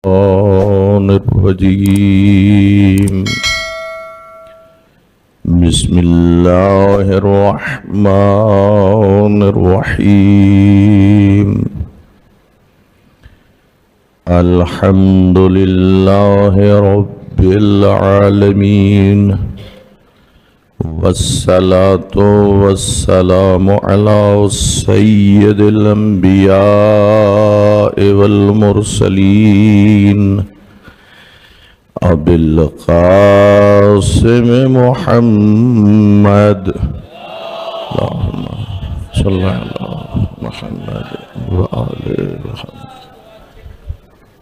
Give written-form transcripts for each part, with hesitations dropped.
الشيطان الرجيم بسم الله الرحمن الرحيم الحمد لله رب العالمين والصلاة والسلام على سيد الأنبياء والمرسلين أبي القاسم محمد اللهم صل على محمد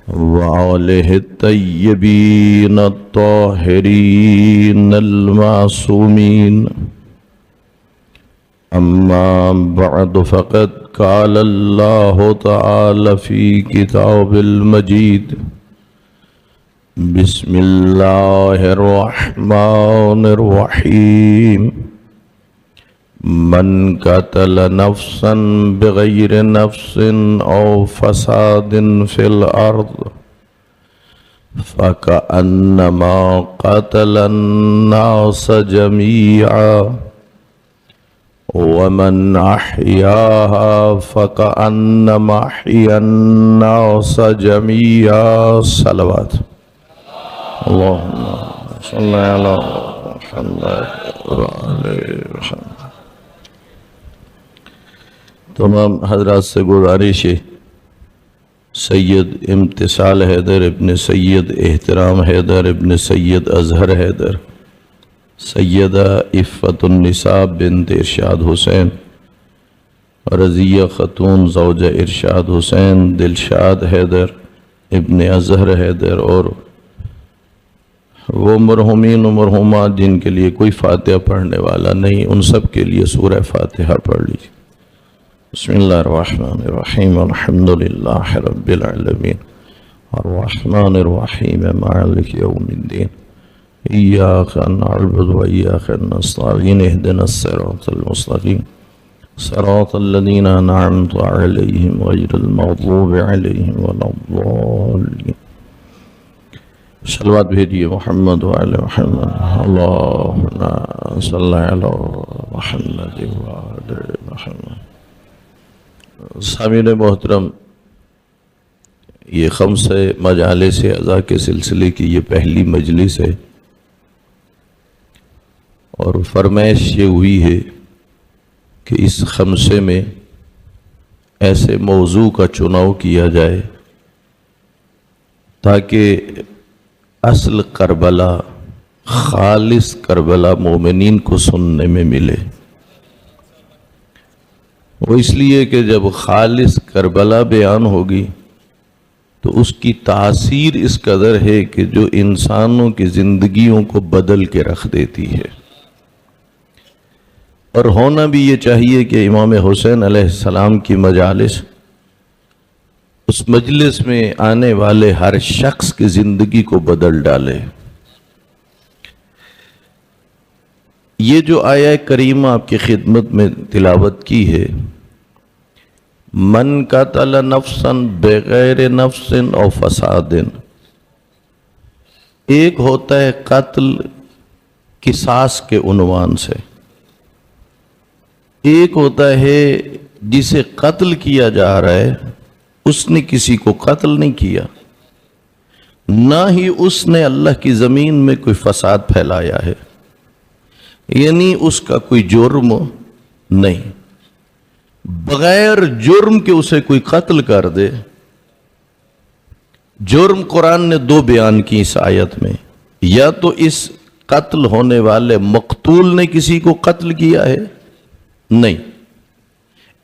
وآله الطيبين الطاهرين المعصومين أما بعد فقد قال الله تعالى في كتاب المجيد بسم الله الرحمن الرحيم من قتل نفسا بغير نفس أو فساد في الأرض فكأنما قتل الناس جميعا ومن أحياها فكأنما أحيا الناس جميعا صلوات اللهم صل على محمد وعلى محمد. تمام حضرات سے گزارش ہے سید امتصال حیدر ابن سید احترام حیدر ابن سید اظہر حیدر، سیدہ عفت النساء بنت ارشاد حسین، رضیہ خاتون زوجہ ارشاد حسین، دلشاد حیدر ابن اظہر حیدر اور وہ مرحومین و مرحومات جن کے لیے کوئی فاتحہ پڑھنے والا نہیں، ان سب کے لیے سورہ فاتحہ پڑھ لیجیے. بسم اللہ الرحمن الرحیم الحمد للہ رب العالمین الرحمن الرحیم مالک یوم الدین ایاک نعبد و ایاک نستعین اہدنا الصراط المستقیم صراط الذین انعمت علیہم غیر المغضوب علیہم ولا الضالین. صلوات بھیجیے محمد وعلی محمد اللہم صلی علی محمد وعلی محمد. سامعین محترم، یہ خمس مجالس اعزا کے سلسلے کی یہ پہلی مجلس ہے اور فرمائش یہ ہوئی ہے کہ اس خمسے میں ایسے موضوع کا چناؤ کیا جائے تاکہ اصل کربلا، خالص کربلا مومنین کو سننے میں ملے. وہ اس لیے کہ جب خالص کربلا بیان ہوگی تو اس کی تاثیر اس قدر ہے کہ جو انسانوں کی زندگیوں کو بدل کے رکھ دیتی ہے. اور ہونا بھی یہ چاہیے کہ امام حسین علیہ السلام کی مجالس اس مجلس میں آنے والے ہر شخص کی زندگی کو بدل ڈالے. یہ جو آیہ کریمہ آپ کی خدمت میں تلاوت کی ہے، من قتل نفسا بغیر نفس او فساد، ایک ہوتا ہے قتل قصاص کے عنوان سے، ایک ہوتا ہے جسے قتل کیا جا رہا ہے اس نے کسی کو قتل نہیں کیا، نہ ہی اس نے اللہ کی زمین میں کوئی فساد پھیلایا ہے، یعنی اس کا کوئی جرم نہیں. بغیر جرم کے اسے کوئی قتل کر دے. جرم قرآن نے دو بیان کی اس آیت میں، یا تو اس قتل ہونے والے مقتول نے کسی کو قتل کیا ہے، نہیں،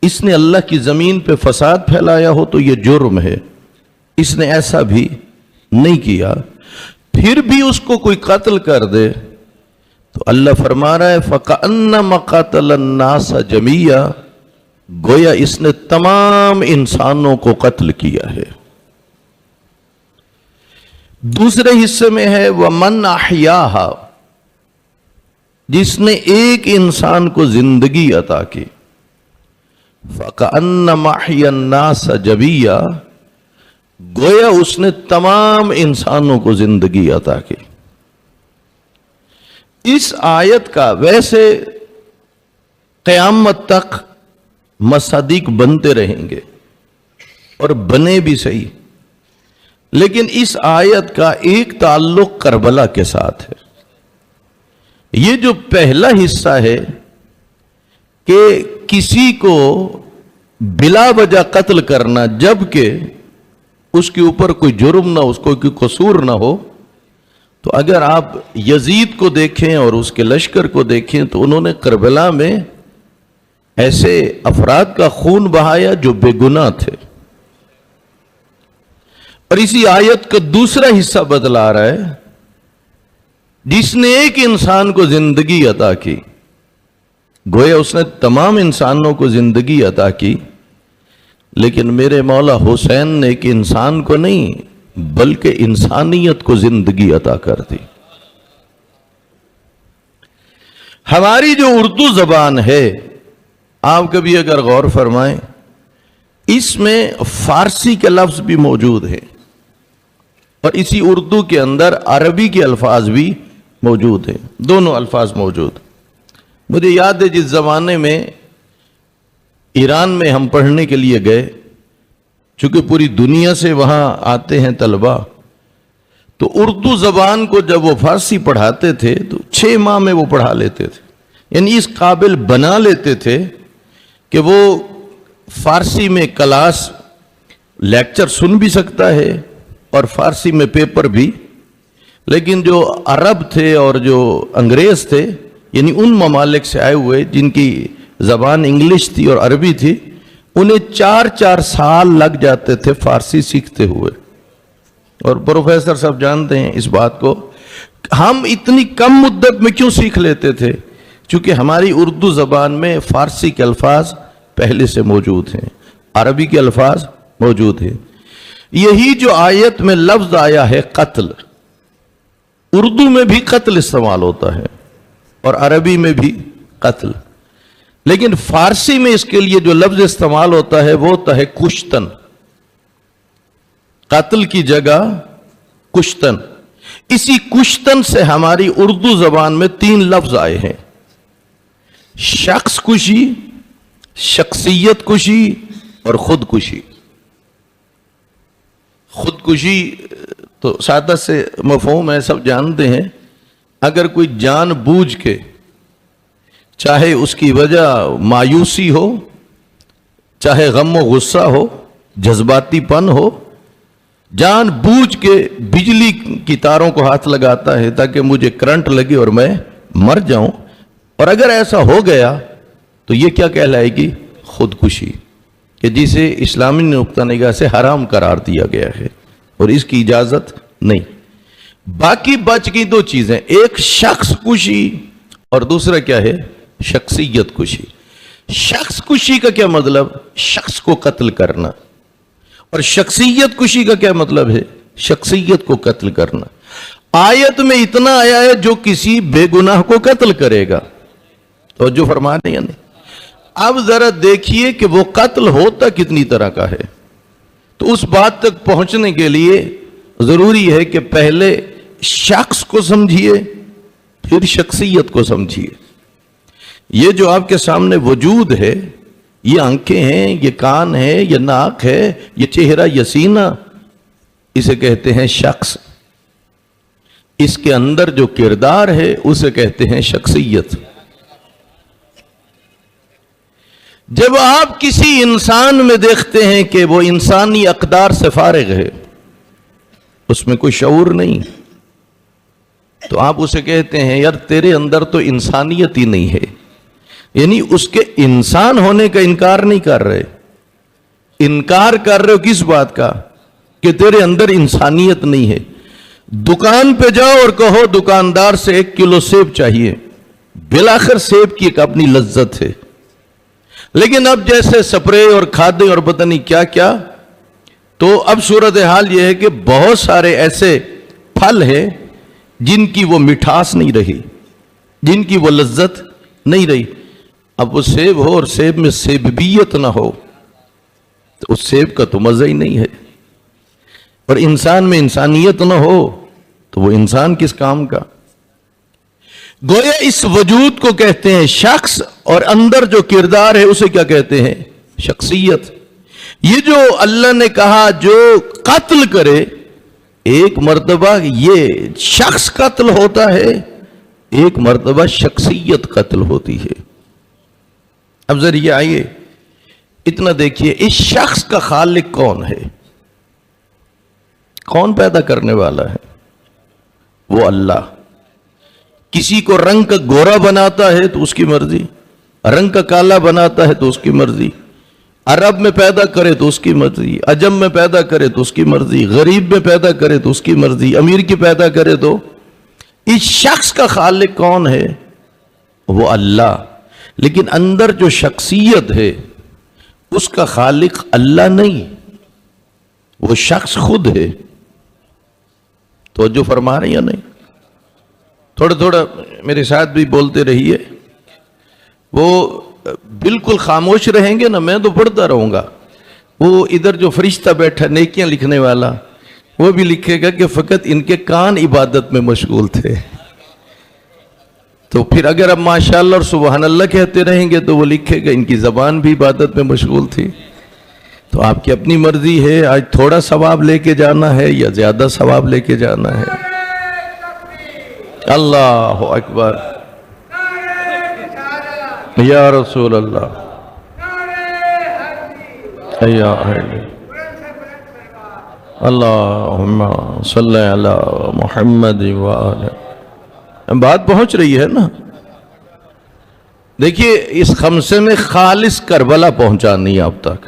اس نے اللہ کی زمین پہ فساد پھیلایا ہو تو یہ جرم ہے، اس نے ایسا بھی نہیں کیا. پھر بھی اس کو کوئی قتل کر دے تو اللہ فرما رہا ہے فَكَأَنَّمَا قَتَلَ النَّاسَ جَمِيعًا، گویا اس نے تمام انسانوں کو قتل کیا ہے. دوسرے حصے میں ہے وَمَنْ أَحْيَاهَا، جس نے ایک انسان کو زندگی عطا کی. فَكَأَنَّمَا أَحْيَا النَّاسَ جَمِيعًا، گویا اس نے تمام انسانوں کو زندگی عطا کی۔ اس آیت کا ویسے قیامت تک مصادیق بنتے رہیں گے اور بنے بھی صحیح، لیکن اس آیت کا ایک تعلق کربلا کے ساتھ ہے۔ یہ جو پہلا حصہ ہے کہ کسی کو بلا وجہ قتل کرنا جبکہ اس کے اوپر کوئی جرم نہ ہو، اس کو کوئی قصور نہ ہو، تو اگر آپ یزید کو دیکھیں اور اس کے لشکر کو دیکھیں تو انہوں نے کربلا میں ایسے افراد کا خون بہایا جو بے گناہ تھے۔ اور اسی آیت کا دوسرا حصہ بتلا رہا ہے، جس نے ایک انسان کو زندگی عطا کی، گویا اس نے تمام انسانوں کو زندگی عطا کی، لیکن میرے مولا حسین نے ایک انسان کو نہیں بلکہ انسانیت کو زندگی عطا کر دی۔ ہماری جو اردو زبان ہے، آپ کبھی اگر غور فرمائیں، اس میں فارسی کے لفظ بھی موجود ہیں اور اسی اردو کے اندر عربی کے الفاظ بھی موجود ہیں، دونوں الفاظ موجود۔ مجھے یاد ہے جس زمانے میں ایران میں ہم پڑھنے کے لیے گئے، چونکہ پوری دنیا سے وہاں آتے ہیں طلبہ، تو اردو زبان کو جب وہ فارسی پڑھاتے تھے تو 6 ماہ میں وہ پڑھا لیتے تھے، یعنی اس قابل بنا لیتے تھے کہ وہ فارسی میں کلاس لیکچر سن بھی سکتا ہے اور فارسی میں پیپر بھی۔ لیکن جو عرب تھے اور جو انگریز تھے، یعنی ان ممالک سے آئے ہوئے جن کی زبان انگلش تھی اور عربی تھی، انہیں 4 سال لگ جاتے تھے فارسی سیکھتے ہوئے۔ اور پروفیسر صاحب جانتے ہیں اس بات کو، ہم اتنی کم مدت میں کیوں سیکھ لیتے تھے؟ چونکہ ہماری اردو زبان میں فارسی کے الفاظ پہلے سے موجود ہیں، عربی کے الفاظ موجود ہیں۔ یہی جو آیت میں لفظ آیا ہے قتل، اردو میں بھی قتل استعمال ہوتا ہے اور عربی میں بھی قتل، لیکن فارسی میں اس کے لیے جو لفظ استعمال ہوتا ہے وہ ہوتا ہے کشتن۔ قتل کی جگہ کشتن۔ اسی کشتن سے ہماری اردو زبان میں 3 لفظ آئے ہیں: شخص کشی، شخصیت کشی اور خودکشی۔ خودکشی تو سادہ سے مفہوم ہے، سب جانتے ہیں۔ اگر کوئی جان بوجھ کے، چاہے اس کی وجہ مایوسی ہو، چاہے غم و غصہ ہو، جذباتی پن ہو، جان بوجھ کے بجلی کی تاروں کو ہاتھ لگاتا ہے تاکہ مجھے کرنٹ لگے اور میں مر جاؤں، اور اگر ایسا ہو گیا تو یہ کیا کہلائے گی؟ خودکشی، کہ جسے اسلامی نقطہ نگاہ سے حرام قرار دیا گیا ہے اور اس کی اجازت نہیں۔ باقی بچ گئی 2 چیزیں، ایک شخص کشی اور دوسرا کیا ہے؟ شخصیت کشی۔ شخص کشی کا کیا مطلب؟ شخص کو قتل کرنا، اور شخصیت کشی کا کیا مطلب ہے؟ شخصیت کو قتل کرنا۔ آیت میں اتنا آیا ہے جو کسی بے گناہ کو قتل کرے گا، تو جو فرما رہے ہیں۔ اب ذرا دیکھیے کہ وہ قتل ہوتا کتنی طرح کا ہے۔ تو اس بات تک پہنچنے کے لیے ضروری ہے کہ پہلے شخص کو سمجھیے، پھر شخصیت کو سمجھیے۔ یہ جو آپ کے سامنے وجود ہے، یہ آنکھیں ہیں، یہ کان ہے، یہ ناک ہے، یہ چہرہ، یہ سینہ، اسے کہتے ہیں شخص۔ اس کے اندر جو کردار ہے اسے کہتے ہیں شخصیت۔ جب آپ کسی انسان میں دیکھتے ہیں کہ وہ انسانی اقدار سے فارغ ہے، اس میں کوئی شعور نہیں، تو آپ اسے کہتے ہیں یار تیرے اندر تو انسانیت ہی نہیں ہے، یعنی اس کے انسان ہونے کا انکار نہیں کر رہے، انکار کر رہے ہو کس بات کا؟ کہ تیرے اندر انسانیت نہیں ہے۔ دکان پہ جاؤ اور کہو دکاندار سے 1 کلو سیب چاہیے، بالآخر سیب کی ایک اپنی لذت ہے، لیکن اب جیسے سپرے اور کھادیں اور پتہ نہیں کیا کیا، تو اب صورتحال یہ ہے کہ بہت سارے ایسے پھل ہیں جن کی وہ مٹھاس نہیں رہی، جن کی وہ لذت نہیں رہی۔ اب وہ سیب ہو اور سیب میں سیبیت نہ ہو تو اس سیب کا تو مزہ ہی نہیں ہے۔ اور انسان میں انسانیت نہ ہو تو وہ انسان کس کام کا؟ گویا اس وجود کو کہتے ہیں شخص، اور اندر جو کردار ہے اسے کیا کہتے ہیں؟ شخصیت۔ یہ جو اللہ نے کہا جو قتل کرے، ایک مرتبہ یہ شخص قتل ہوتا ہے، ایک مرتبہ شخصیت قتل ہوتی ہے۔ اب ذریعہ آئیے اتنا دیکھیے، اس شخص کا خالق کون ہے؟ کون پیدا کرنے والا ہے؟ وہ اللہ۔ کسی کو رنگ کا گورا بناتا ہے تو اس کی مرضی، رنگ کا کالا بناتا ہے تو اس کی مرضی، عرب میں پیدا کرے تو اس کی مرضی، عجم میں پیدا کرے تو اس کی مرضی، غریب میں پیدا کرے تو اس کی مرضی، امیر کی پیدا کرے تو۔ اس شخص کا خالق کون ہے؟ وہ اللہ۔ لیکن اندر جو شخصیت ہے اس کا خالق اللہ نہیں، وہ شخص خود ہے۔ توجہ فرما رہے ہیں یا نہیں؟ تھوڑا تھوڑا میرے ساتھ بھی بولتے رہیے۔ وہ بالکل خاموش رہیں گے نا، میں تو پڑھتا رہوں گا۔ وہ ادھر جو فرشتہ بیٹھا نیکیاں لکھنے والا، وہ بھی لکھے گا کہ فقط ان کے کان عبادت میں مشغول تھے۔ تو پھر اگر اب ماشاءاللہ اور سبحان اللہ کہتے رہیں گے تو وہ لکھے گا ان کی زبان بھی عبادت میں مشغول تھی۔ تو آپ کی اپنی مرضی ہے، آج تھوڑا ثواب لے کے جانا ہے یا زیادہ ثواب لے کے جانا ہے۔ اللہ اکبر، یا رسول اللہ، یا اللہم صلی علی محمد وآلہ۔ بات پہنچ رہی ہے نا؟ دیکھیے اس خمسے میں خالص کربلا پہنچانی ہے اب تک۔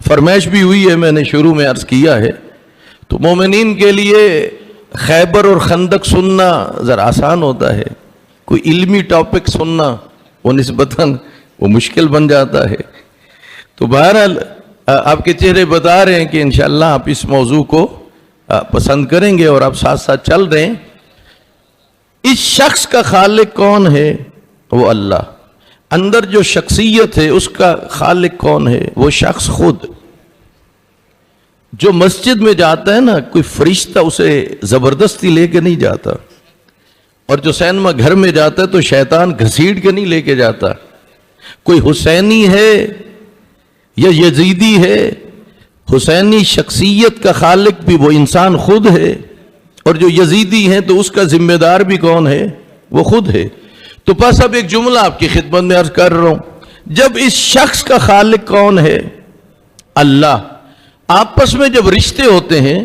فرمائش بھی ہوئی ہے، میں نے شروع میں عرض کیا ہے، تو مومنین کے لیے خیبر اور خندق سننا ذرا آسان ہوتا ہے، کوئی علمی ٹاپک سننا وہ نسبتاً وہ مشکل بن جاتا ہے۔ تو بہرحال آپ کے چہرے بتا رہے ہیں کہ انشاءاللہ آپ اس موضوع کو پسند کریں گے اور آپ ساتھ ساتھ چل رہے ہیں۔ اس شخص کا خالق کون ہے؟ وہ اللہ۔ اندر جو شخصیت ہے اس کا خالق کون ہے؟ وہ شخص خود۔ جو مسجد میں جاتا ہے نا، کوئی فرشتہ اسے زبردستی لے کے نہیں جاتا، اور جو سینما گھر میں جاتا ہے تو شیطان گھسیٹ کے نہیں لے کے جاتا۔ کوئی حسینی ہے یا یزیدی ہے، حسینی شخصیت کا خالق بھی وہ انسان خود ہے، اور جو یزیدی ہیں تو اس کا ذمہ دار بھی کون ہے؟ وہ خود ہے۔ تو بس اب ایک جملہ آپ کی خدمت میں عرض کر رہا ہوں، جب اس شخص کا خالق کون ہے؟ اللہ۔ آپس میں جب رشتے ہوتے ہیں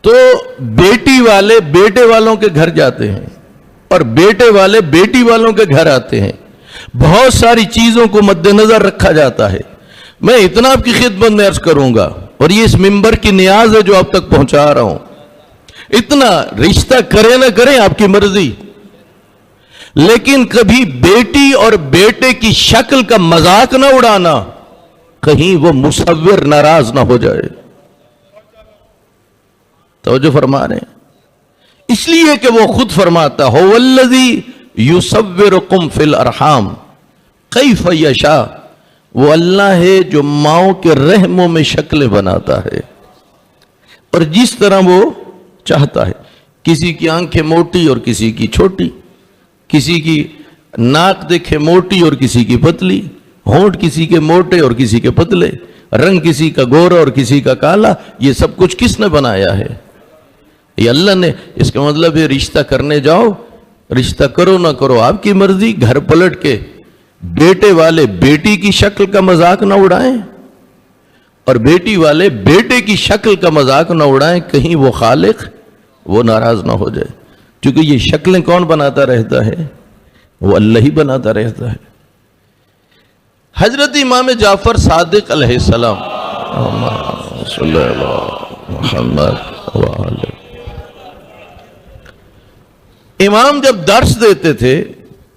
تو بیٹی والے بیٹے والوں کے گھر جاتے ہیں اور بیٹے والے بیٹی والوں کے گھر آتے ہیں، بہت ساری چیزوں کو مد نظر رکھا جاتا ہے۔ میں اتنا آپ کی خدمت میں عرض کروں گا، اور یہ اس ممبر کی نیاز ہے جو آپ تک پہنچا رہا ہوں، اتنا رشتہ کرے نہ کریں آپ کی مرضی، لیکن کبھی بیٹی اور بیٹے کی شکل کا مذاق نہ اڑانا، کہیں وہ مصور ناراض نہ ہو جائے۔ توجہ فرما رہے ہیں؟ اس لیے کہ وہ خود فرماتا ہے هو الذی یصورکم فی الارحام کیف یشاء، وہ اللہ ہے جو ماؤں کے رحموں میں شکلیں بناتا ہے اور جس طرح وہ چاہتا ہے۔ کسی کی آنکھیں موٹی اور کسی کی چھوٹی، کسی کی ناک دیکھے موٹی اور کسی کی پتلی، ہونٹ کسی کے موٹے اور کسی کے پتلے، رنگ کسی کا گورا اور کسی کا کالا، یہ سب کچھ کس نے بنایا ہے؟ یہ اللہ نے۔ اس کا مطلب ہے رشتہ کرنے جاؤ، رشتہ کرو نہ کرو آپ کی مرضی، گھر پلٹ کے بیٹے والے بیٹی کی شکل کا مذاق نہ اڑائیں اور بیٹی والے بیٹے کی شکل کا مذاق نہ اڑائیں، کہیں وہ خالق وہ ناراض نہ ہو جائے، کیونکہ یہ شکلیں کون بناتا رہتا ہے؟ وہ اللہ ہی بناتا رہتا ہے۔ حضرت امام جعفر صادق علیہ السلام صلی اللہ محمد وآلہ، امام جب درس دیتے تھے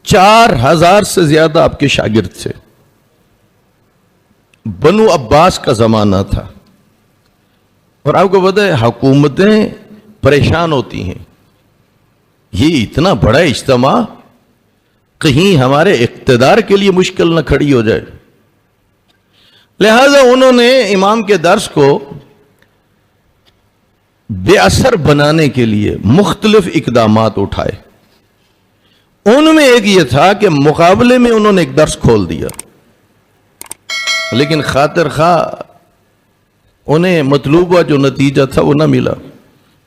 4000 سے زیادہ آپ کے شاگرد تھے۔ بنو عباس کا زمانہ تھا، اور آپ کو پتہ ہے حکومتیں پریشان ہوتی ہیں، یہ اتنا بڑا اجتماع کہیں ہمارے اقتدار کے لیے مشکل نہ کھڑی ہو جائے، لہذا انہوں نے امام کے درس کو بے اثر بنانے کے لیے مختلف اقدامات اٹھائے. ان میں ایک یہ تھا کہ مقابلے میں انہوں نے ایک درس کھول دیا، لیکن خاطر خواہ انہیں مطلوبہ جو نتیجہ تھا وہ نہ ملا.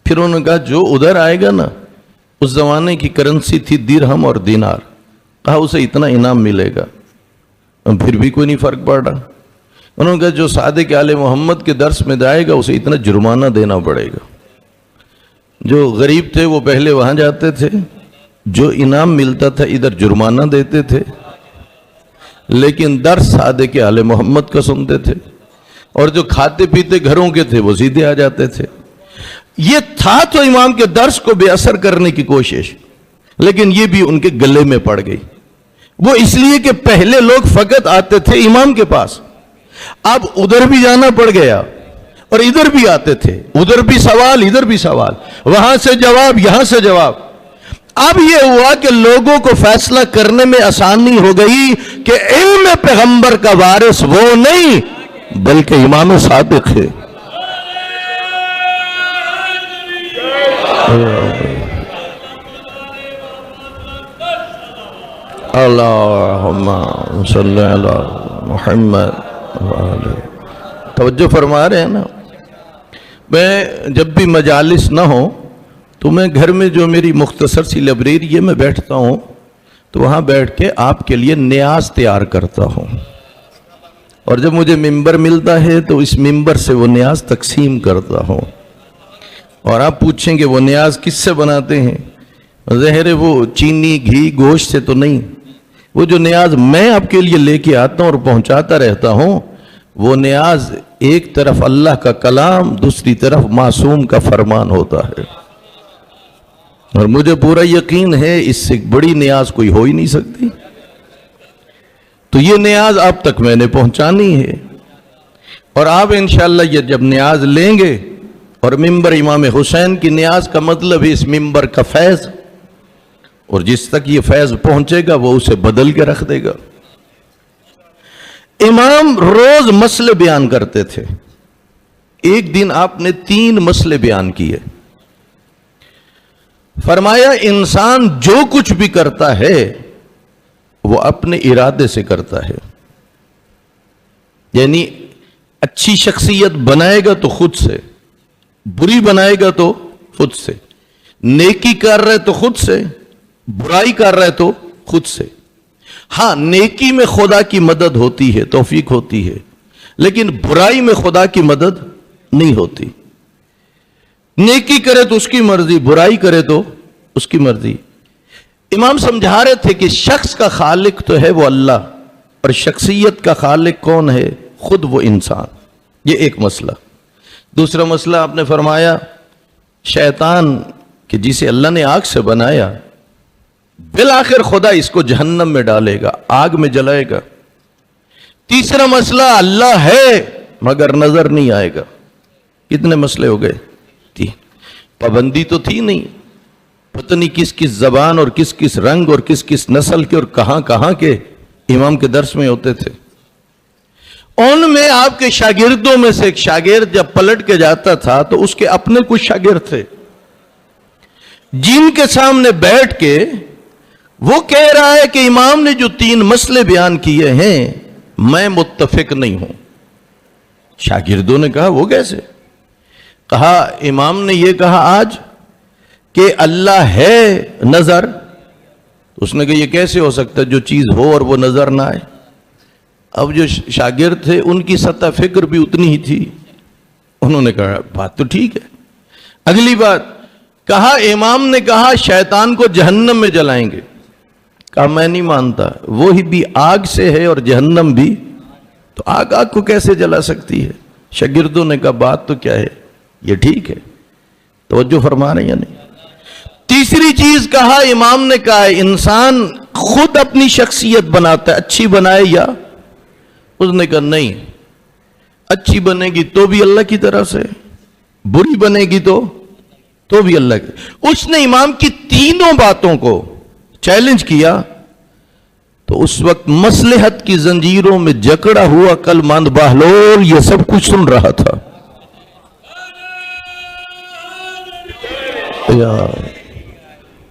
پھر انہوں نے کہا جو ادھر آئے گا نا، اس زمانے کی کرنسی تھی درہم اور دینار، کہا اسے اتنا انعام ملے گا. پھر بھی کوئی نہیں فرق پڑ رہا. انہوں نے کہا جو صادق آل محمد کے درس میں جائے گا اسے اتنا جرمانہ دینا پڑے گا. جو غریب تھے وہ پہلے وہاں جاتے تھے، جو انعام ملتا تھا ادھر جرمانہ دیتے تھے، لیکن درس صادق آل محمد کا سنتے تھے. اور جو کھاتے پیتے گھروں کے تھے وہ سیدھے آ جاتے تھے. یہ تھا تو امام کے درس کو بے اثر کرنے کی کوشش، لیکن یہ بھی ان کے گلے میں پڑ گئی. وہ اس لیے کہ پہلے لوگ فقط آتے تھے امام کے پاس، اب ادھر بھی جانا پڑ گیا اور ادھر بھی آتے تھے، ادھر بھی سوال ادھر بھی سوال، وہاں سے جواب یہاں سے جواب. اب یہ ہوا کہ لوگوں کو فیصلہ کرنے میں آسانی ہو گئی کہ علم پیغمبر کا وارث وہ نہیں بلکہ امام صادق ہے. اللہم صلی علی محمد. توجہ فرما رہے ہیں نا. میں جب بھی مجالس نہ ہوں تو میں گھر میں جو میری مختصر سی لائبریری ہے میں بیٹھتا ہوں تو وہاں بیٹھ کے آپ کے لیے نیاز تیار کرتا ہوں، اور جب مجھے ممبر ملتا ہے تو اس ممبر سے وہ نیاز تقسیم کرتا ہوں. اور آپ پوچھیں کہ وہ نیاز کس سے بناتے ہیں؟ ظاہر ہے وہ چینی گھی گوشت سے تو نہیں. وہ جو نیاز میں آپ کے لیے لے کے آتا ہوں اور پہنچاتا رہتا ہوں، وہ نیاز ایک طرف اللہ کا کلام، دوسری طرف معصوم کا فرمان ہوتا ہے. اور مجھے پورا یقین ہے اس سے بڑی نیاز کوئی ہو ہی نہیں سکتی. تو یہ نیاز آپ تک میں نے پہنچانی ہے، اور آپ انشاءاللہ یہ جب نیاز لیں گے، اور ممبر امام حسین کی نیاز کا مطلب ہے اس ممبر کا فیض، اور جس تک یہ فیض پہنچے گا وہ اسے بدل کے رکھ دے گا. امام روز مسئلے بیان کرتے تھے. ایک دن آپ نے 3 مسئلے بیان کیے. فرمایا انسان جو کچھ بھی کرتا ہے وہ اپنے ارادے سے کرتا ہے، یعنی اچھی شخصیت بنائے گا تو خود سے، بری بنائے گا تو خود سے، نیکی کر رہے تو خود سے، برائی کر رہے تو خود سے. ہاں نیکی میں خدا کی مدد ہوتی ہے، توفیق ہوتی ہے، لیکن برائی میں خدا کی مدد نہیں ہوتی. نیکی کرے تو اس کی مرضی، برائی کرے تو اس کی مرضی. امام سمجھا رہے تھے کہ شخص کا خالق تو ہے وہ اللہ، اور شخصیت کا خالق کون ہے؟ خود وہ انسان. یہ ایک مسئلہ. دوسرا مسئلہ آپ نے فرمایا شیطان کہ جسے اللہ نے آگ سے بنایا، بالآخر خدا اس کو جہنم میں ڈالے گا، آگ میں جلائے گا. تیسرا مسئلہ اللہ ہے مگر نظر نہیں آئے گا. کتنے مسئلے ہو گئے؟ 3. پابندی تو تھی نہیں، پتہ نہیں کس کس زبان اور کس کس رنگ اور کس کس نسل کے اور کہاں کہاں کے امام کے درس میں ہوتے تھے. ان میں آپ کے شاگردوں میں سے ایک شاگرد جب پلٹ کے جاتا تھا تو اس کے اپنے کچھ شاگرد تھے جن کے سامنے بیٹھ کے وہ کہہ رہا ہے کہ امام نے جو 3 مسئلے بیان کیے ہیں میں متفق نہیں ہوں. شاگردوں نے کہا وہ کیسے؟ کہا امام نے یہ کہا آج کہ اللہ ہے نظر. اس نے کہا یہ کیسے ہو سکتا ہے جو چیز ہو اور وہ نظر نہ آئے. اب جو شاگرد تھے ان کی سطح فکر بھی اتنی ہی تھی، انہوں نے کہا بات تو ٹھیک ہے. اگلی بات کہا امام نے کہا شیطان کو جہنم میں جلائیں گے. کہا میں نہیں مانتا، وہی بھی آگ سے ہے اور جہنم بھی، تو آگ کو کیسے جلا سکتی ہے؟ شاگردوں نے کہا بات تو کیا ہے، یہ ٹھیک ہے. توجہ فرما رہے ہیں نہیں؟ تیسری چیز کہا امام نے کہا انسان خود اپنی شخصیت بناتا ہے، اچھی بنائے یا، اس نے کہا نہیں، اچھی بنے گی تو بھی اللہ کی طرف سے، بری بنے گی تو بھی اللہ کی. اس نے امام کی تینوں باتوں کو چیلنج کیا تو اس وقت مصلحت کی زنجیروں میں جکڑا ہوا عقل مند بہلول یہ سب کچھ سن رہا تھا.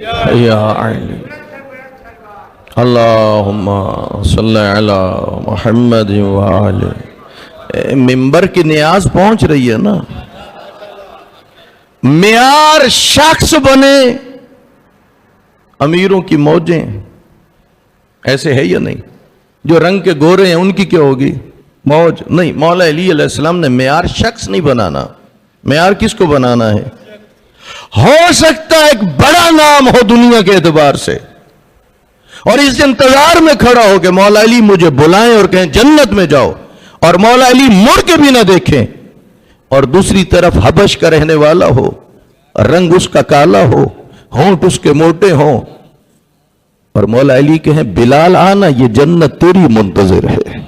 یا علی اللہم صلی علی محمد وآلہ. ممبر کی نیاز پہنچ رہی ہے نا. معیار شخص بنے امیروں کی موجیں ایسے ہے یا نہیں؟ جو رنگ کے گورے ہیں ان کی کیا ہوگی؟ موج نہیں. مولا علی علیہ السلام نے معیار شخص نہیں بنانا. معیار کس کو بنانا ہے؟ ہو سکتا ہے ایک بڑا نام ہو دنیا کے اعتبار سے اور اس انتظار میں کھڑا ہو کہ مولا علی مجھے بلائیں اور کہیں جنت میں جاؤ، اور مولا علی مڑ کے بھی نہ دیکھیں، اور دوسری طرف حبش کا رہنے والا ہو، رنگ اس کا کالا ہو، ہونٹ اس کے موٹے ہوں، اور مولا علی کہیں بلال آنا، یہ جنت تیری منتظر ہے.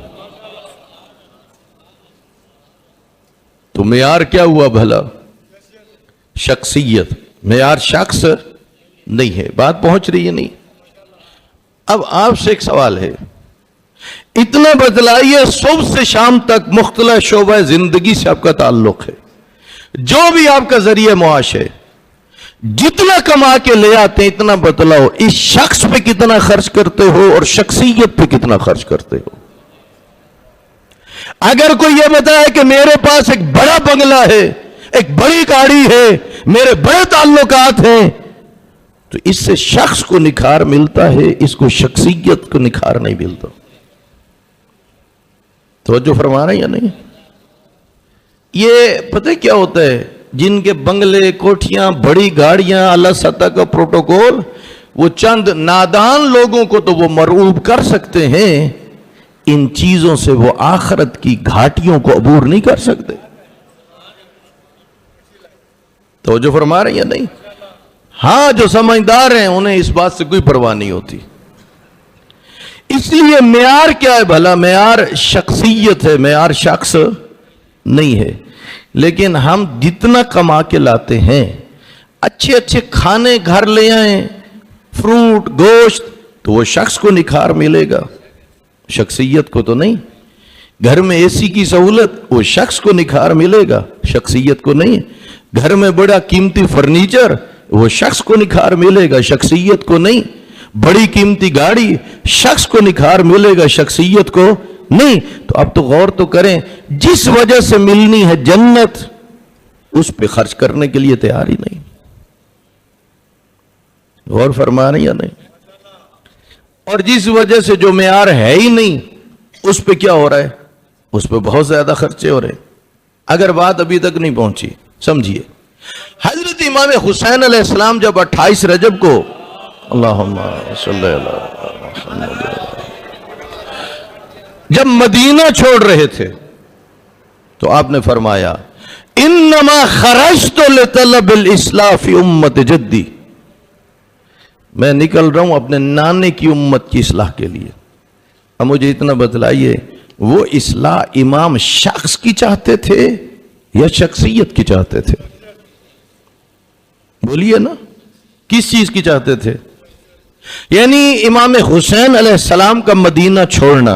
تو معیار کیا ہوا بھلا؟ شخصیت. معیار شخص نہیں ہے. بات پہنچ رہی ہے نہیں؟ اب آپ سے ایک سوال ہے، اتنا بتلائیے صبح سے شام تک مختلف شعبہ زندگی سے آپ کا تعلق ہے، جو بھی آپ کا ذریعہ معاش ہے، جتنا کما کے لے آتے ہیں اتنا بتلاؤ اس شخص پہ کتنا خرچ کرتے ہو اور شخصیت پہ کتنا خرچ کرتے ہو. اگر کوئی یہ بتائے کہ میرے پاس ایک بڑا بنگلہ ہے، ایک بڑی گاڑی ہے، میرے بڑے تعلقات ہیں، تو اس سے شخص کو نکھار ملتا ہے، اس کو شخصیت کو نکھار نہیں ملتا. توجہ فرما رہے ہیں یا نہیں؟ یہ پتہ کیا ہوتا ہے، جن کے بنگلے، کوٹھیاں، بڑی گاڑیاں، اعلیٰ سطح کا پروٹوکول، وہ چند نادان لوگوں کو تو وہ مرعوب کر سکتے ہیں، ان چیزوں سے وہ آخرت کی گھاٹیوں کو عبور نہیں کر سکتے. توجہ فرما رہے ہیں یا نہیں؟ ہاں، جو سمجھدار ہیں انہیں اس بات سے کوئی پرواہ نہیں ہوتی. اس لیے معیار کیا ہے بھلا؟ معیار شخصیت ہے، معیار شخص نہیں ہے. لیکن ہم جتنا کما کے لاتے ہیں، اچھے اچھے کھانے گھر لے آئیں، فروٹ، گوشت، تو وہ شخص کو نکھار ملے گا، شخصیت کو تو نہیں. گھر میں اے سی کی سہولت، وہ شخص کو نکھار ملے گا، شخصیت کو نہیں. گھر میں بڑا قیمتی فرنیچر، وہ شخص کو نکھار ملے گا، شخصیت کو نہیں. بڑی قیمتی گاڑی، شخص کو نکھار ملے گا، شخصیت کو نہیں. تو اب تو غور تو کریں، جس وجہ سے ملنی ہے جنت، اس پہ خرچ کرنے کے لیے تیار ہی نہیں. غور فرما رہے یا نہیں؟ اور جس وجہ سے جو معیار ہے ہی نہیں، اس پہ کیا ہو رہا ہے؟ اس پہ بہت زیادہ خرچے ہو رہے ہیں. اگر بات ابھی تک نہیں پہنچی سمجھیے، حضرت امام حسین علیہ السلام جب 28 رجب کو، اللہم صلی اللہ محمد، جب مدینہ چھوڑ رہے تھے تو آپ نے فرمایا انما خرجت لطلب الاصلاح فی امت جدی، میں نکل رہا ہوں اپنے نانے کی امت کی اصلاح کے لیے. اب مجھے اتنا بتلائیے، وہ اصلاح امام شخص کی چاہتے تھے یا شخصیت کی چاہتے تھے؟ بولیے نا، کس چیز کی چاہتے تھے؟ یعنی امام حسین علیہ السلام کا مدینہ چھوڑنا،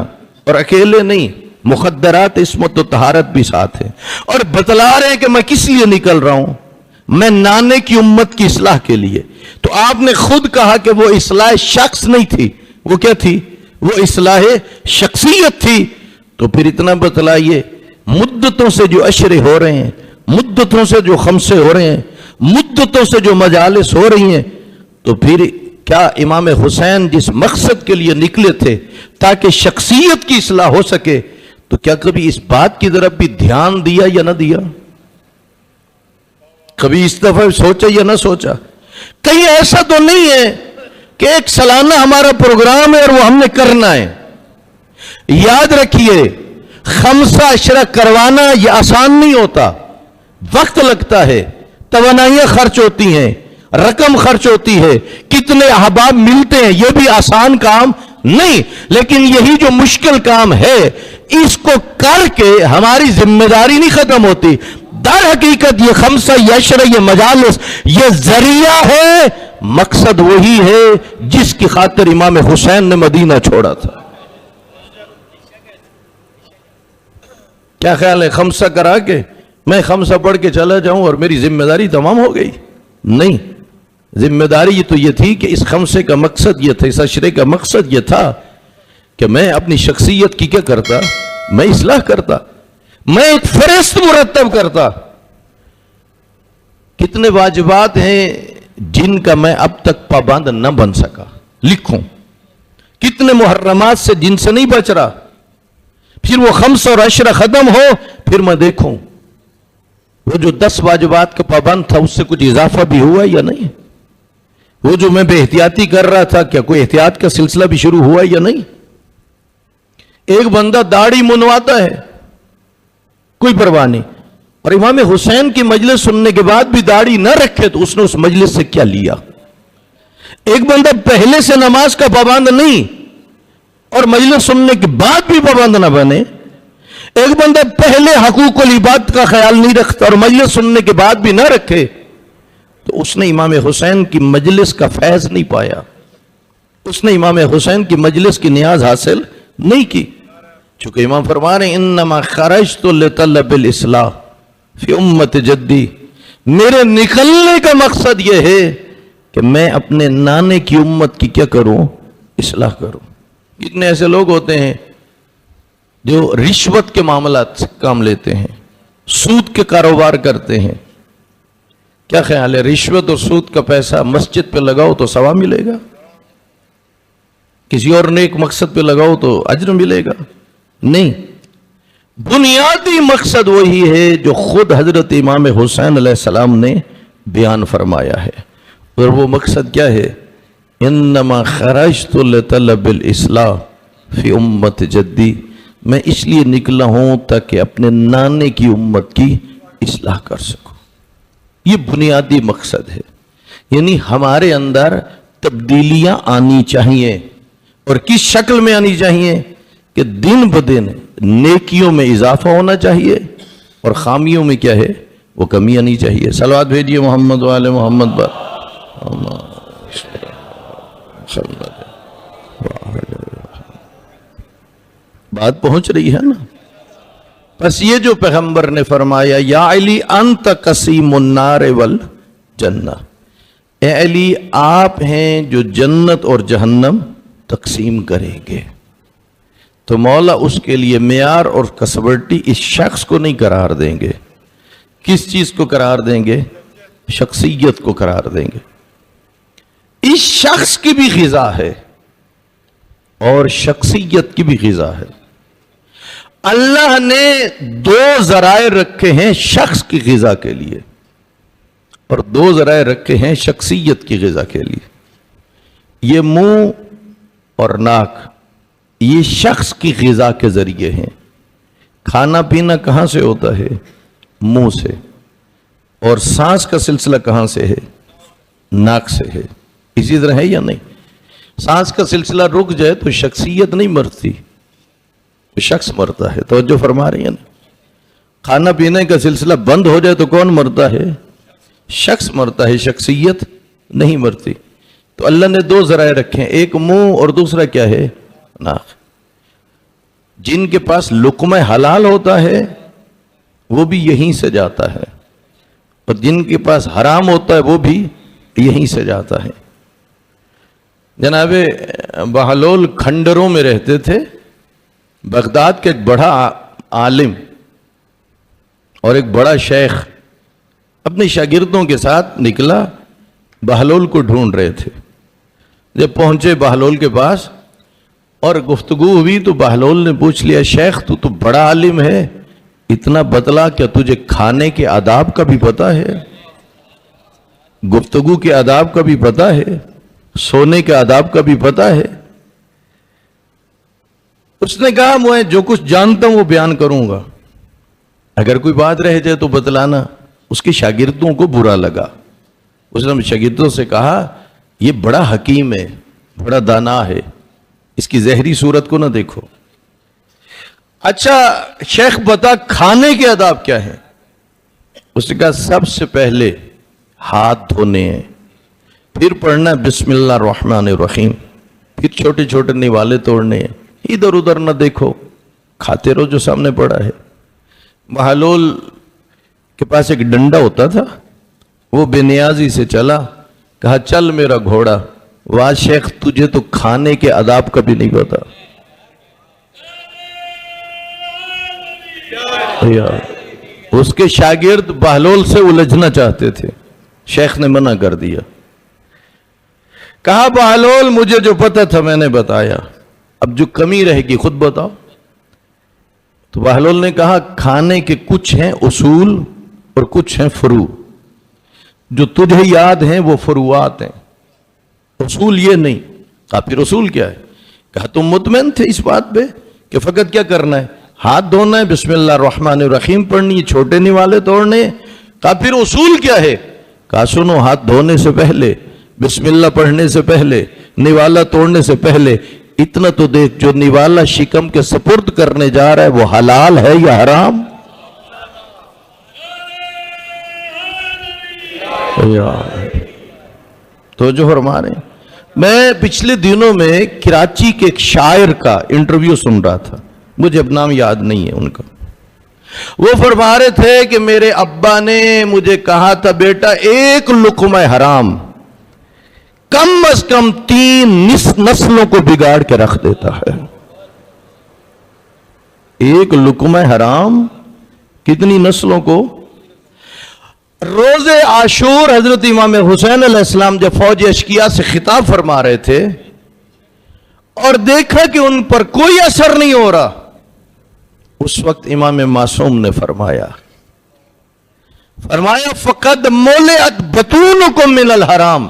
اور اکیلے نہیں، مخدرات، عصمت و طہارت بھی ساتھ ہے، اور بتلا رہے ہیں کہ میں کس لیے نکل رہا ہوں، میں نانے کی امت کی اصلاح کے لیے. تو آپ نے خود کہا کہ وہ اصلاح شخص نہیں تھی، وہ کیا تھی؟ وہ اصلاح شخصیت تھی. تو پھر اتنا بتلائیے، مدتوں سے جو عشرے ہو رہے ہیں، مدتوں سے جو خمسے ہو رہے ہیں، مدتوں سے جو مجالس ہو رہی ہیں، تو پھر کیا امام حسین جس مقصد کے لیے نکلے تھے تاکہ شخصیت کی اصلاح ہو سکے، تو کیا کبھی اس بات کی طرف بھی دھیان دیا یا نہ دیا؟ کبھی اس دفعہ سوچا یا نہ سوچا؟ کہیں ایسا تو نہیں ہے کہ ایک سالانہ ہمارا پروگرام ہے اور وہ ہم نے کرنا ہے. یاد رکھیے، خمسہ عشرہ کروانا یہ آسان نہیں ہوتا، وقت لگتا ہے، توانائیاں خرچ ہوتی ہیں، رقم خرچ ہوتی ہے، کتنے احباب ملتے ہیں، یہ بھی آسان کام نہیں. لیکن یہی جو مشکل کام ہے، اس کو کر کے ہماری ذمہ داری نہیں ختم ہوتی. در حقیقت یہ خمسہ عشرہ، یہ مجالس، یہ ذریعہ ہے، مقصد وہی ہے جس کی خاطر امام حسین نے مدینہ چھوڑا تھا. کیا خیال ہے خمسہ کرا کے میں خمسہ پڑھ کے چلا جاؤں اور میری ذمہ داری تمام ہو گئی؟ نہیں، ذمہ داری تو یہ تھی کہ اس خمسے کا مقصد یہ تھا، اس عشرے کا مقصد یہ تھا کہ میں اپنی شخصیت کی کیا کرتا، میں اصلاح کرتا، میں ایک فہرست مرتب کرتا. کتنے واجبات ہیں جن کا میں اب تک پابند نہ بن سکا، لکھوں. کتنے محرمات سے جن سے نہیں بچ رہا. پھر وہ خمس اور عشرہ ختم ہو، پھر میں دیکھوں وہ جو 10 واجبات کا پابند تھا اس سے کچھ اضافہ بھی ہوا یا نہیں. وہ جو میں بے احتیاطی کر رہا تھا کیا کوئی احتیاط کا سلسلہ بھی شروع ہوا یا نہیں. ایک بندہ داڑھی منواتا ہے، کوئی پرواہ نہیں، اور امام حسین کی مجلس سننے کے بعد بھی داڑھی نہ رکھے تو اس نے اس مجلس سے کیا لیا. ایک بندہ پہلے سے نماز کا پابند نہیں اور مجلس سننے کے بعد بھی پابند نہ بنے. ایک بندہ پہلے حقوق العباد کا خیال نہیں رکھتا اور مجلس سننے کے بعد بھی نہ رکھے تو اس نے امام حسین کی مجلس کا فیض نہیں پایا، اس نے امام حسین کی مجلس کی نیاز حاصل نہیں کی. چونکہ امام فرما رہے ہیں انما خرجت لطلب الاصلاح فی امت جدی، میرے نکلنے کا مقصد یہ ہے کہ میں اپنے نانے کی امت کی کیا کروں، اصلاح کروں. کتنے ایسے لوگ ہوتے ہیں جو رشوت کے معاملات سے کام لیتے ہیں، سود کے کاروبار کرتے ہیں. کیا خیال ہے رشوت اور سود کا پیسہ مسجد پہ لگاؤ تو ثواب ملے گا، کسی اور نیک مقصد پہ لگاؤ تو اجر ملے گا؟ نہیں. بنیادی مقصد وہی ہے جو خود حضرت امام حسین علیہ السلام نے بیان فرمایا ہے، اور وہ مقصد کیا ہے؟ انما خرجت لطلب الاصلاح فی امت جدی، میں اس لیے نکلا ہوں تاکہ اپنے نانے کی امت کی اصلاح کر سکوں. یہ بنیادی مقصد ہے. یعنی ہمارے اندر تبدیلیاں آنی چاہیے، اور کس شکل میں آنی چاہیے کہ دن بدن نیکیوں میں اضافہ ہونا چاہیے اور خامیوں میں کیا ہے وہ کمی آنی چاہیے. صلوات بھیجیے محمد وآل محمد پر. بات پہنچ رہی ہے نا؟ بس یہ جو پیغمبر نے فرمایا یا علی انت قسیم النار والجنہ، اے علی آپ ہیں جو جنت اور جہنم تقسیم کریں گے. تو مولا اس کے لیے معیار اور کسبرٹی اس شخص کو نہیں قرار دیں گے. کس چیز کو قرار دیں گے؟ شخصیت کو قرار دیں گے. اس شخص کی بھی غذا ہے اور شخصیت کی بھی غذا ہے. اللہ نے 2 ذرائع رکھے ہیں شخص کی غذا کے لیے اور 2 ذرائع رکھے ہیں شخصیت کی غذا کے لیے. یہ منہ اور ناک یہ شخص کی غذا کے ذریعے ہیں. کھانا پینا کہاں سے ہوتا ہے؟ منہ سے. اور سانس کا سلسلہ کہاں سے ہے؟ ناک سے ہے. اسی طرح ہے یا نہیں؟ سانس کا سلسلہ رک جائے تو شخصیت نہیں مرتی، شخص مرتا ہے. توجہ فرما رہی ہیں نا؟ کھانا پینے کا سلسلہ بند ہو جائے تو کون مرتا ہے؟ شخص مرتا ہے، شخصیت نہیں مرتی. تو اللہ نے 2 ذرائع رکھے ہیں، ایک منہ اور دوسرا کیا ہے؟ ناک. جن کے پاس لقمہ حلال ہوتا ہے وہ بھی یہیں سے جاتا ہے، اور جن کے پاس حرام ہوتا ہے وہ بھی یہیں سے جاتا ہے. جناب بہلول کھنڈروں میں رہتے تھے. بغداد کے ایک بڑا عالم اور ایک بڑا شیخ اپنے شاگردوں کے ساتھ نکلا، بہلول کو ڈھونڈ رہے تھے. جب پہنچے بہلول کے پاس اور گفتگو ہوئی تو بہلول نے پوچھ لیا، شیخ تو بڑا عالم ہے، اتنا بتلا، کیا تجھے کھانے کے آداب کا بھی پتہ ہے، گفتگو کے آداب کا بھی پتہ ہے، سونے کے آداب کا بھی پتہ ہے؟ اس نے کہا میں جو کچھ جانتا ہوں وہ بیان کروں گا، اگر کوئی بات رہ جائے تو بتلانا. اس کے شاگردوں کو برا لگا. اس نے شاگردوں سے کہا یہ بڑا حکیم ہے، بڑا دانا ہے، اس کی ظاہری صورت کو نہ دیکھو. اچھا شیخ بتا کھانے کے آداب کیا ہیں؟ اس نے کہا سب سے پہلے ہاتھ دھونے ہیں، پھر پڑھنا بسم اللہ الرحمن الرحیم، پھر چھوٹے چھوٹے نوالے توڑنے ہیں. ادھر ادھر نہ دیکھو، کھاتے رہو جو سامنے پڑا ہے. بہلول کے پاس ایک ڈنڈا ہوتا تھا، وہ بے نیازی سے چلا، کہا چل میرا گھوڑا. واہ شیخ تجھے تو کھانے کے آداب کا بھی نہیں پتا. اس کے شاگرد بہلول سے الجھنا چاہتے تھے، شیخ نے منع کر دیا. کہا بہلول مجھے جو پتا تھا میں نے بتایا، اب جو کمی رہے گی خود بتاؤ. تو بہلول نے کہا کھانے کے کچھ ہیں اصول اور کچھ ہیں فروع. جو تجھے یاد ہیں وہ فروعات ہیں، اصول یہ نہیں. کہا پھر اصول کیا ہے؟ کہا تم مطمئن تھے اس بات پہ کہ فقط کیا کرنا ہے؟ ہاتھ دھونا ہے، بسم اللہ الرحمن الرحیم پڑھنی ہے، چھوٹے نوالے توڑنے. کہا پھر اصول کیا ہے؟ کہا سنو، ہاتھ دھونے سے پہلے، بسم اللہ پڑھنے سے پہلے، نوالا توڑنے سے پہلے اتنا تو دیکھ، جو نوالا شکم کے سپرد کرنے جا رہا ہے وہ حلال ہے یا حرام؟ تو جو فرما رہے ہیں. میں پچھلے دنوں میں کراچی کے ایک شاعر کا انٹرویو سن رہا تھا، مجھے اب نام یاد نہیں ہے ان کا. وہ فرما رہے تھے کہ میرے ابا نے مجھے کہا تھا بیٹا ایک لقمہ حرام کم از کم 3 نسلوں کو بگاڑ کے رکھ دیتا ہے. ایک لقمہ حرام کتنی نسلوں کو؟ روز عاشور حضرت امام حسین علیہ السلام جب فوج اشکیا سے خطاب فرما رہے تھے اور دیکھا کہ ان پر کوئی اثر نہیں ہو رہا، اس وقت امام معصوم نے فرمایا فقد مولعت بطونکم من الحرام.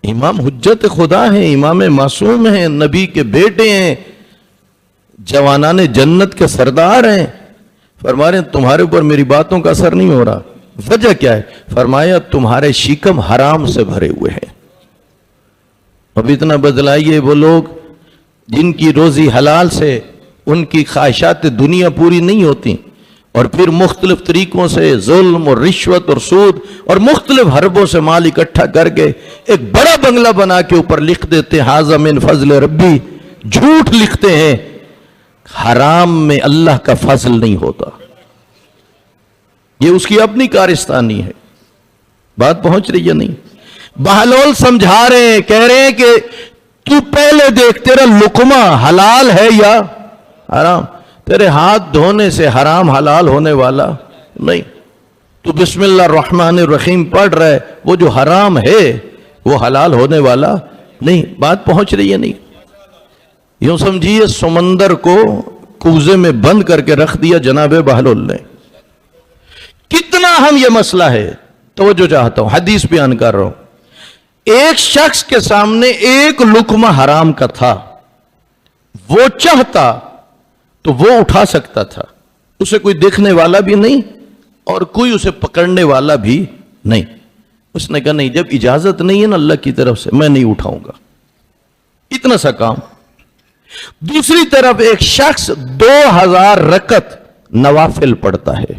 امام حجت خدا ہیں، امام معصوم ہیں، نبی کے بیٹے ہیں، جوانان جنت کے سردار ہیں. فرما رہے ہیں تمہارے اوپر میری باتوں کا اثر نہیں ہو رہا. وجہ کیا ہے؟ فرمایا تمہارے شکم حرام سے بھرے ہوئے ہیں. اب اتنا بدلائیے، وہ لوگ جن کی روزی حلال سے ان کی خواہشات دنیا پوری نہیں ہوتی اور پھر مختلف طریقوں سے ظلم اور رشوت اور سود اور مختلف حربوں سے مال اکٹھا کر کے ایک بڑا بنگلہ بنا کے اوپر لکھ دیتے ہیں ھذا من فضل ربی، جھوٹ لکھتے ہیں. حرام میں اللہ کا فضل نہیں ہوتا، یہ اس کی اپنی کارستانی ہے. بات پہنچ رہی ہے نہیں؟ بہلول سمجھا رہے ہیں، کہہ رہے ہیں کہ تو پہلے دیکھ تیرا لقمہ حلال ہے یا حرام. تیرے ہاتھ دھونے سے حرام حلال ہونے والا نہیں. تو بسم اللہ الرحمن الرحیم پڑھ رہا ہے، وہ جو حرام ہے وہ حلال ہونے والا نہیں. بات پہنچ رہی ہے نہیں؟ یوں سمجھیے سمندر کو کوزے میں بند کر کے رکھ دیا جناب بہلول نے. کتنا اہم یہ مسئلہ ہے، توجہ چاہتا ہوں، حدیث بیان کر رہا ہوں. ایک شخص کے سامنے ایک لقمہ حرام کا تھا، وہ چاہتا تو وہ اٹھا سکتا تھا، اسے کوئی دیکھنے والا بھی نہیں اور کوئی اسے پکڑنے والا بھی نہیں. اس نے کہا نہیں، جب اجازت نہیں ہے نا اللہ کی طرف سے، میں نہیں اٹھاؤں گا. اتنا سا کام. دوسری طرف ایک شخص 2000 رکعت نوافل پڑھتا ہے.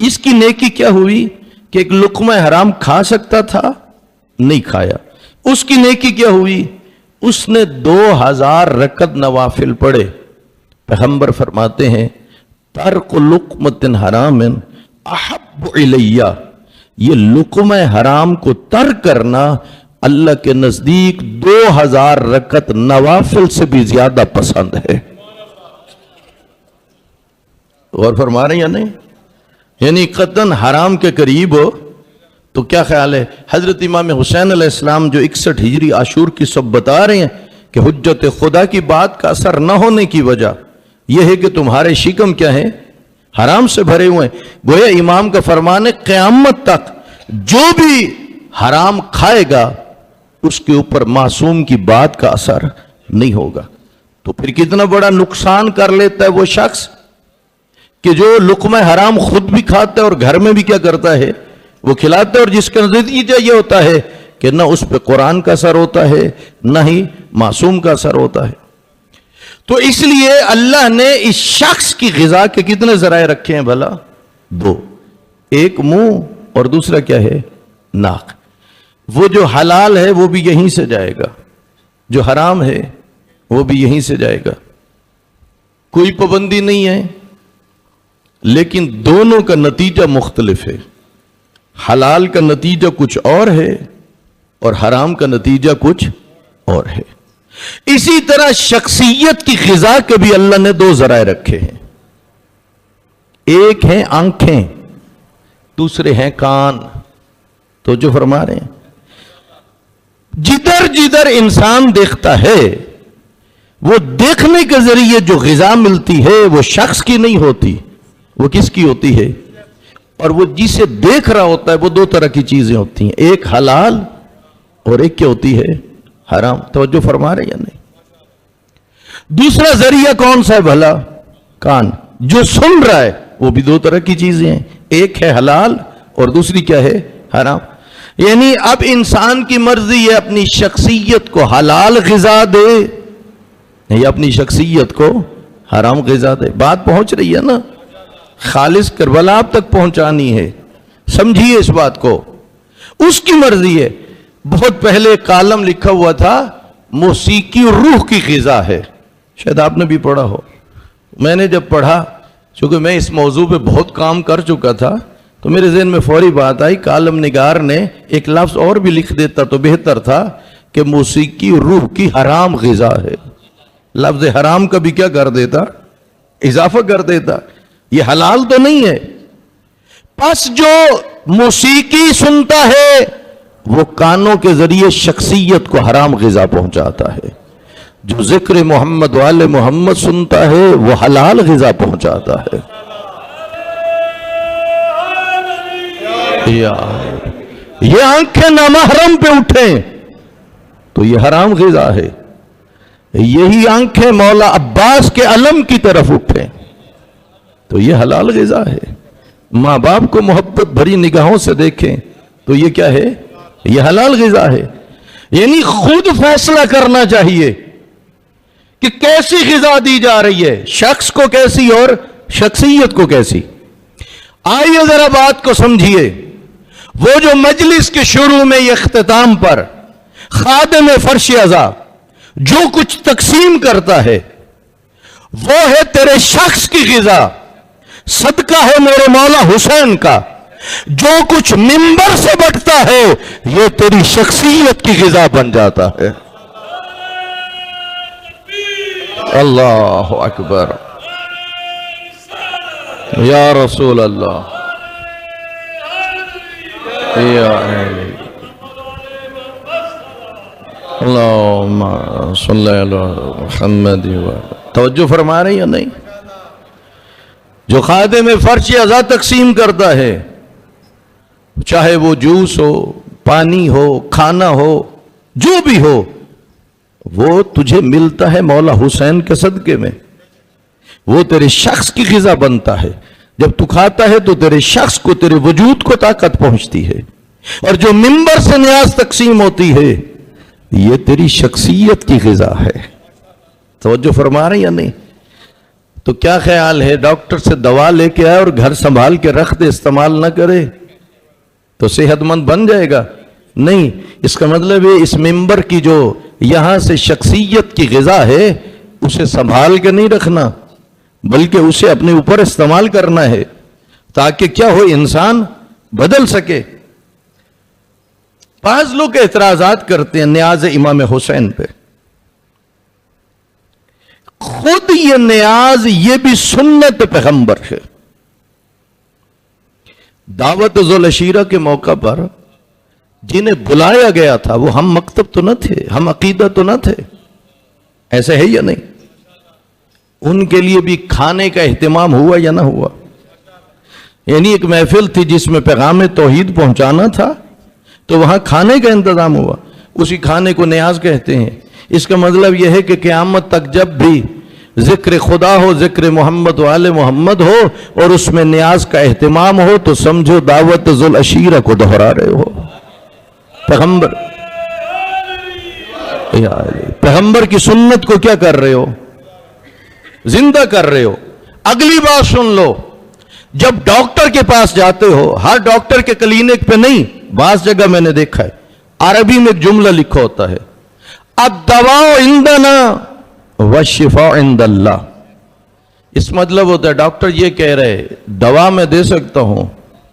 اس کی نیکی کیا ہوئی کہ ایک لقمہ حرام کھا سکتا تھا، نہیں کھایا. اس کی نیکی کیا ہوئی؟ اس نے 2000 رکعت نوافل پڑھے. پیغمبر فرماتے ہیں ترک لقمۃ حرام احب الیہ، یہ لقمہ حرام کو ترک کرنا اللہ کے نزدیک 2000 رکعت نوافل سے بھی زیادہ پسند ہے. اور فرما رہے ہیں یا نہیں؟ یعنی قطعاً حرام کے قریب ہو تو کیا خیال ہے؟ حضرت امام حسین علیہ السلام جو 61 ہجری عاشور کی سب بتا رہے ہیں کہ حجت خدا کی بات کا اثر نہ ہونے کی وجہ یہ ہے کہ تمہارے شکم کیا ہیں؟ حرام سے بھرے ہوئے ہیں. گویا امام کا فرمان ہے قیامت تک جو بھی حرام کھائے گا اس کے اوپر معصوم کی بات کا اثر نہیں ہوگا. تو پھر کتنا بڑا نقصان کر لیتا ہے وہ شخص کہ جو لقمہ حرام خود بھی کھاتا ہے اور گھر میں بھی کیا کرتا ہے؟ وہ کھلاتا ہے، اور جس کا نتیجہ یہ ہوتا ہے کہ نہ اس پہ قرآن کا اثر ہوتا ہے نہ ہی معصوم کا اثر ہوتا ہے. تو اس لیے اللہ نے اس شخص کی غذا کے کتنے ذرائع رکھے ہیں بھلا؟ 2. ایک منہ اور دوسرا کیا ہے؟ ناک. وہ جو حلال ہے وہ بھی یہیں سے جائے گا، جو حرام ہے وہ بھی یہیں سے جائے گا. کوئی پابندی نہیں ہے، لیکن دونوں کا نتیجہ مختلف ہے. حلال کا نتیجہ کچھ اور ہے اور حرام کا نتیجہ کچھ اور ہے. اسی طرح شخصیت کی غذا کے بھی اللہ نے دو ذرائع رکھے ہیں. ایک ہیں آنکھیں، دوسرے ہیں کان. تو جو فرما رہے ہیں جدھر جدھر انسان دیکھتا ہے وہ دیکھنے کے ذریعے جو غذا ملتی ہے وہ شخص کی نہیں ہوتی، وہ کس کی ہوتی ہے؟ اور وہ جسے دیکھ رہا ہوتا ہے وہ دو طرح کی چیزیں ہوتی ہیں، ایک حلال اور ایک کیا ہوتی ہے؟ حرام. توجہ فرما رہے یا نہیں؟ دوسرا ذریعہ کون سا ہے بھلا؟ کان. جو سن رہا ہے وہ بھی دو طرح کی چیزیں ہیں، ایک ہے حلال اور دوسری کیا ہے؟ حرام. یعنی اب انسان کی مرضی ہے اپنی شخصیت کو حلال غذا دے یا اپنی شخصیت کو حرام غذا دے. بات پہنچ رہی ہے نا؟ خالص کربلا آپ تک پہنچانی ہے، سمجھیے اس بات کو. اس کی مرضی ہے. بہت پہلے کالم لکھا ہوا تھا موسیقی روح کی غذا ہے، شاید آپ نے بھی پڑھا ہو. میں نے جب پڑھا، چونکہ میں اس موضوع پہ بہت کام کر چکا تھا، تو میرے ذہن میں فوری بات آئی کالم نگار نے ایک لفظ اور بھی لکھ دیتا تو بہتر تھا کہ موسیقی روح کی حرام غذا ہے. لفظ حرام کا بھی کیا کر دیتا؟ اضافہ کر دیتا. یہ حلال تو نہیں ہے. پس جو موسیقی سنتا ہے وہ کانوں کے ذریعے شخصیت کو حرام غذا پہنچاتا ہے. جو ذکر محمد والے محمد سنتا ہے وہ حلال غذا پہنچاتا ہے. یہ آنکھیں نامحرم پہ اٹھیں تو یہ حرام غذا ہے. یہی آنکھیں مولا عباس کے علم کی طرف اٹھیں تو یہ حلال غذا ہے. ماں باپ کو محبت بھری نگاہوں سے دیکھیں تو یہ کیا ہے؟ یہ حلال غذا ہے. یعنی خود فیصلہ کرنا چاہیے کہ کیسی غذا دی جا رہی ہے، شخص کو کیسی اور شخصیت کو کیسی. آئیے ذرا بات کو سمجھیے. وہ جو مجلس کے شروع میں یہ اختتام پر خادم فرش عزا جو کچھ تقسیم کرتا ہے وہ ہے تیرے شخص کی غذا. صدقہ ہے میرے مولا حسین کا. جو کچھ منبر سے بٹتا ہے یہ تیری شخصیت کی غذا بن جاتا ہے. اللہ اکبر یا رسول اللہ یا اللہم صلی علی محمد. توجہ فرما رہے ہیں یا نہیں؟ جو خادم فرش عزا تقسیم کرتا ہے، چاہے وہ جوس ہو، پانی ہو، کھانا ہو، جو بھی ہو، وہ تجھے ملتا ہے مولا حسین کے صدقے میں. وہ تیرے شخص کی غذا بنتا ہے. جب تو کھاتا ہے تو تیرے شخص کو، تیرے وجود کو طاقت پہنچتی ہے. اور جو منبر سے نیاز تقسیم ہوتی ہے یہ تیری شخصیت کی غذا ہے. توجہ فرما رہے یا نہیں؟ تو کیا خیال ہے ڈاکٹر سے دوا لے کے آئے اور گھر سنبھال کے رکھ دے، استعمال نہ کرے تو صحت مند بن جائے گا؟ نہیں. اس کا مطلب ہے اس منبر کی جو یہاں سے شخصیت کی غذا ہے اسے سنبھال کے نہیں رکھنا بلکہ اسے اپنے اوپر استعمال کرنا ہے تاکہ کیا ہو، انسان بدل سکے. بعض لوگ اعتراضات کرتے ہیں نیاز امام حسین پہ. خود یہ نیاز یہ بھی سنت پیغمبر ہے. دعوت ذوالعشیرہ کے موقع پر جنہیں بلایا گیا تھا وہ ہم مکتب تو نہ تھے، ہم عقیدہ تو نہ تھے، ایسے ہے یا نہیں؟ ان کے لیے بھی کھانے کا اہتمام ہوا یا نہ ہوا؟ یعنی ایک محفل تھی جس میں پیغام توحید پہنچانا تھا تو وہاں کھانے کا انتظام ہوا. اسی کھانے کو نیاز کہتے ہیں. اس کا مطلب یہ ہے کہ قیامت تک جب بھی ذکر خدا ہو، ذکر محمد والے محمد ہو اور اس میں نیاز کا اہتمام ہو تو سمجھو دعوت ذوالعشیرہ کو دہرا رہے ہو. پیغمبر کی سنت کو کیا کر رہے ہو؟ زندہ کر رہے ہو. اگلی بات سن لو، جب ڈاکٹر کے پاس جاتے ہو، ہر ڈاکٹر کے کلینک پہ نہیں، بعض جگہ میں نے دیکھا ہے عربی میں ایک جملہ لکھا ہوتا ہے الدواء عندنا والشفاء عند اللہ. اس مطلب ہوتا ہے ڈاکٹر یہ کہہ رہے دوا میں دے سکتا ہوں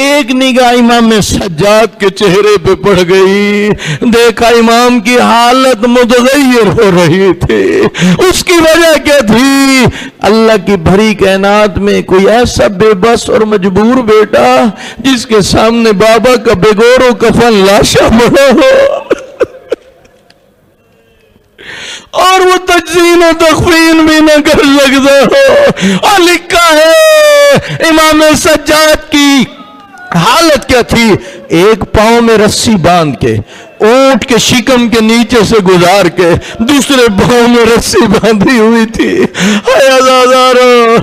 ایک نگاہ امام سجاد کے چہرے پہ پڑ گئی، دیکھا امام کی حالت متغیر ہو رہی تھی۔ اس کی وجہ کیا تھی؟ اللہ کی بھری کائنات میں کوئی ایسا بے بس اور مجبور بیٹا جس کے سامنے بابا کا بغور و کفن لاشا پڑا ہو، اور وہ تجزین و تخفین بھی نہ کر سکتا ہو۔ اور لکھا ہے امام سجاد کی حالت کیا تھی؟ ایک پاؤں میں رسی باندھ کے اونٹ کے شکم کے نیچے سے گزار کے دوسرے پاؤں میں رسی باندھی ہوئی تھی۔ اے عزادارو،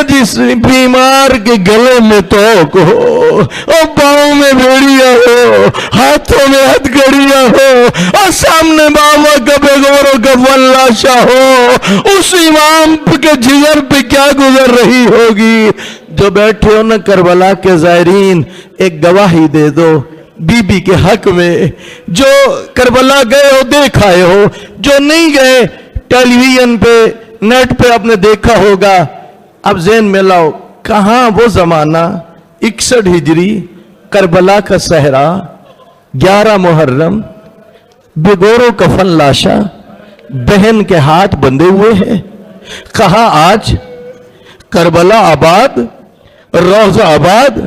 جس بیمار کے گلے میں توق ہو اور پاؤں میں بھیڑیا ہو، ہاتھوں میں ہتھ گڑیا ہو اور سامنے بابا کا بغور و کفن لاشا ہو، اس امام کے جگر پہ کیا گزر رہی ہوگی؟ جو بیٹھے ہو نا کربلا کے زائرین، ایک گواہی دے دو بی بی کے حق میں۔ جو کربلا گئے ہو دیکھ آئے ہو، جو نہیں گئے ٹیلی ویژن پہ نیٹ پہ آپ نے دیکھا ہوگا۔ اب ذہن میں لاؤ، کہاں وہ زمانہ 61 ہجری، کربلا کا صحرا، 11 محرم، بغور و کفن لاشا، بہن کے ہاتھ بندھے ہوئے ہیں۔ کہاں آج کربلا آباد، روضہ آباد،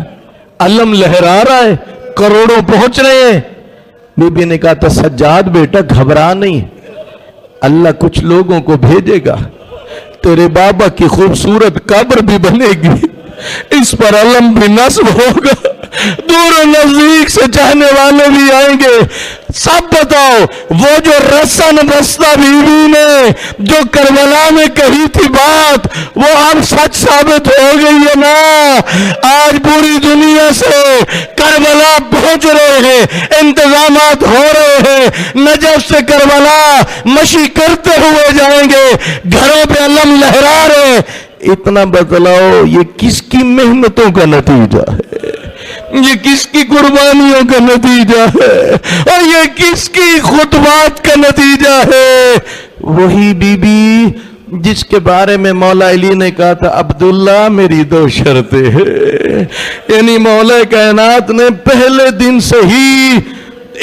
علم لہرا رہا ہے، کروڑوں پہنچ رہے ہیں۔ بی بی نے کہا تھا سجاد بیٹا گھبرا نہیں، اللہ کچھ لوگوں کو بھیجے گا، تیرے بابا کی خوبصورت قبر بھی بنے گی، اس پر علم بھی نصب ہوگا، دور و نزدیک سے چاہنے والے بھی آئیں گے۔ سب بتاؤ، وہ جو رسن بستہ بی بی نے جو کربلا میں کہی تھی بات، وہ اب سچ ثابت ہو گئی ہے نا؟ آج پوری دنیا سے کربلا پہنچ رہے ہیں، انتظامات ہو رہے ہیں، نجف سے کربلا مشی کرتے ہوئے جائیں گے، گھروں پہ علم لہرا رہے ہیں۔ اتنا بتلاؤ یہ کس کی محنتوں کا نتیجہ ہے؟ یہ کس کی قربانیوں کا نتیجہ ہے؟ اور یہ کس کی خطبات کا نتیجہ ہے؟ وہی بی بی جس کے بارے میں مولا علی نے کہا تھا عبداللہ میری 2 شرطیں ہیں، یعنی مولا کائنات نے پہلے دن سے ہی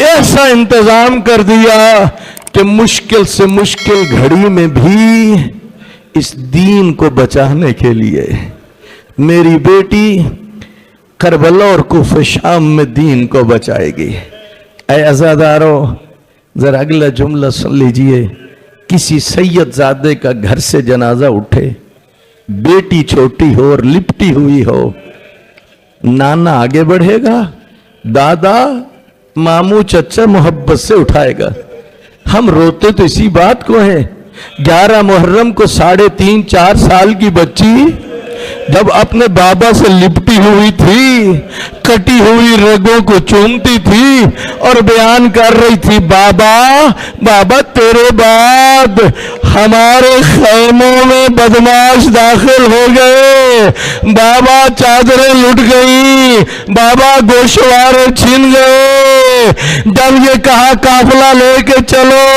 ایسا انتظام کر دیا کہ مشکل سے مشکل گھڑی میں بھی اس دین کو بچانے کے لیے میری بیٹی کربلا اور کوفہ شام میں دین کو بچائے گی۔ اے عزادارو، ذرا اگلا جملہ سن لیجئے۔ کسی سید زادے کا گھر سے جنازہ اٹھے، بیٹی چھوٹی ہو اور لپٹی ہوئی ہو، نانا آگے بڑھے گا، دادا ماموں چچا محبت سے اٹھائے گا۔ ہم روتے تو اسی بات کو ہیں، 11 محرم کو 3.5 4 سال کی بچی جب اپنے بابا سے لپٹی ہوئی تھی، کٹی ہوئی رگوں کو چومتی تھی اور بیان کر رہی تھی بابا بابا تیرے بعد ہمارے خیموں میں بدماش داخل ہو گئے، بابا چادریں لٹ گئی، بابا گوشوارے چھن گئے، جب یہ کہا قافلہ لے کے چلو،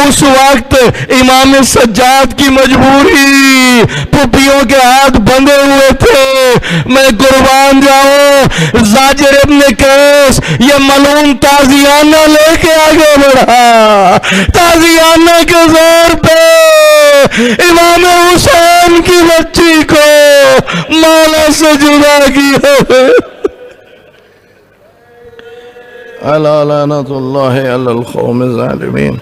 اس وقت امام سجاد کی مجبوری، پھپھیوں کے ہاتھ بندھے ہوئے تھے، میں قربان جاؤں، زاجر ابن قیس یہ ملعون تازیانہ لے کے آگے بڑھا، تازیانہ کے زور پہ امام حسین کی بچی کو مولا سے جدا کیا۔ الا لعنت اللہ علی القوم الظالمین۔